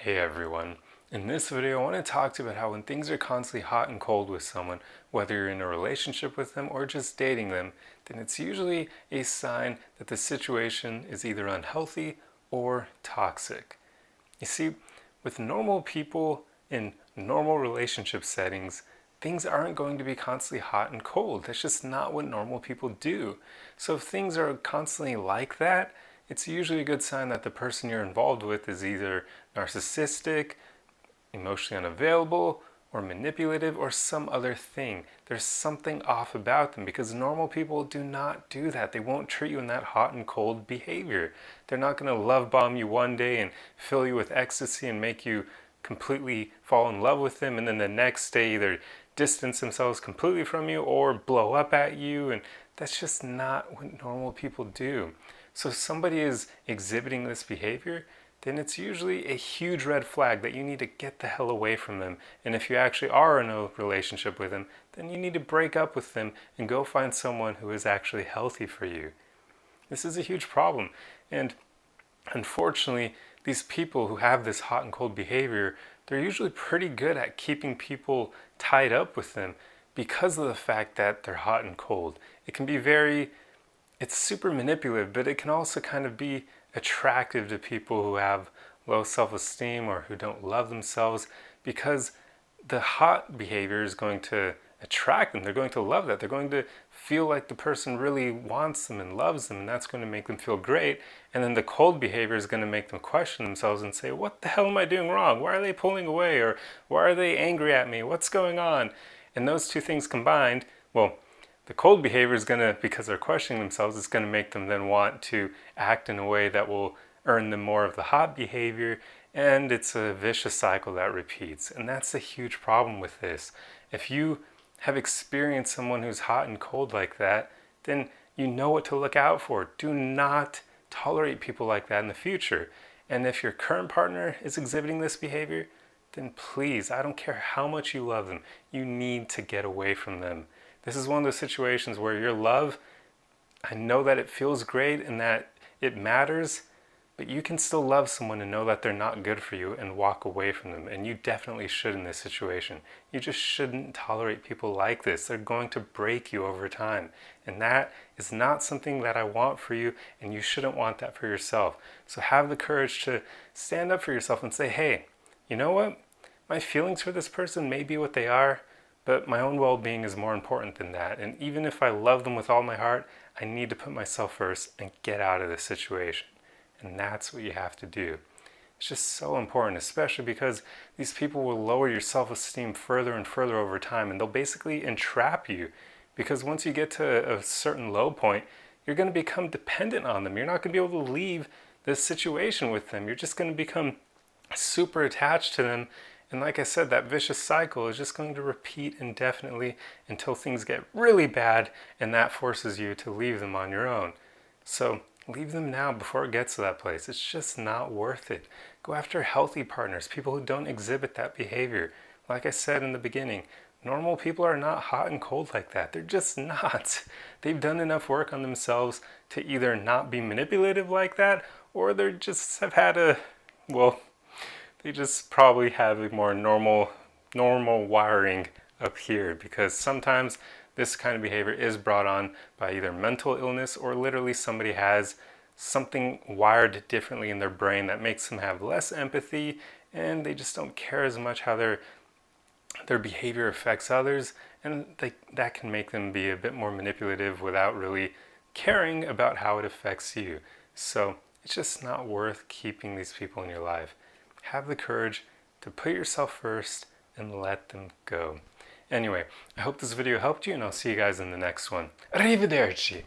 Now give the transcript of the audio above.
Hey everyone. In this video I want to talk to you about how when things are constantly hot and cold with someone, whether you're in a relationship with them or just dating them, then it's usually a sign that the situation is either unhealthy or toxic. You see, with normal people in normal relationship settings, things aren't going to be constantly hot and cold. That's just not what normal people do. So if things are constantly like that, it's usually a good sign that the person you're involved with is either narcissistic, emotionally unavailable, or manipulative, or some other thing. There's something off about them because normal people do not do that. They won't treat you in that hot and cold behavior. They're not going to love bomb you one day and fill you with ecstasy and make you completely fall in love with them, and then the next day either distance themselves completely from you or blow up at you. And that's just not what normal people do. So if somebody is exhibiting this behavior, then it's usually a huge red flag that you need to get the hell away from them. And if you actually are in a relationship with them, then you need to break up with them and go find someone who is actually healthy for you. This is a huge problem. And unfortunately, these people who have this hot and cold behavior, they're usually pretty good at keeping people tied up with them because of the fact that they're hot and cold. It can be it's super manipulative, but it can also kind of be attractive to people who have low self-esteem or who don't love themselves, because the hot behavior is going to attract them. They're going to love that. They're going to feel like the person really wants them and loves them, and that's going to make them feel great. And then the cold behavior is going to make them question themselves and say, what the hell am I doing wrong? Why are they pulling away? Or why are they angry at me? What's going on? And those two things combined, well, the cold behavior is going to, because they're questioning themselves, it's going to make them then want to act in a way that will earn them more of the hot behavior, and it's a vicious cycle that repeats. And that's a huge problem with this. If you have experienced someone who's hot and cold like that, then you know what to look out for. Do not tolerate people like that in the future. And if your current partner is exhibiting this behavior, then please, I don't care how much you love them, you need to get away from them. This is one of those situations where your love, I know that it feels great and that it matters, but you can still love someone and know that they're not good for you and walk away from them. And you definitely should in this situation. You just shouldn't tolerate people like this. They're going to break you over time. And that is not something that I want for you, and you shouldn't want that for yourself. So have the courage to stand up for yourself and say, hey, you know what? My feelings for this person may be what they are, but my own well-being is more important than that. And even if I love them with all my heart, I need to put myself first and get out of this situation. And that's what you have to do. It's just so important, especially because these people will lower your self-esteem further and further over time, and they'll basically entrap you. Because once you get to a certain low point, you're going to become dependent on them. You're not going to be able to leave this situation with them. You're just going to become super attached to them. And like I said, that vicious cycle is just going to repeat indefinitely until things get really bad, and that forces you to leave them on your own. So leave them now before it gets to that place. It's just not worth it. Go after healthy partners, people who don't exhibit that behavior. Like I said in the beginning, normal people are not hot and cold like that. They're just not. They've done enough work on themselves to either not be manipulative like that, or they just have had they just probably have a more normal wiring up here, because sometimes this kind of behavior is brought on by either mental illness or literally somebody has something wired differently in their brain that makes them have less empathy, and they just don't care as much how their behavior affects others, and that can make them be a bit more manipulative without really caring about how it affects you. So it's just not worth keeping these people in your life. Have the courage to put yourself first and let them go. Anyway, I hope this video helped you, and I'll see you guys in the next one. Arrivederci!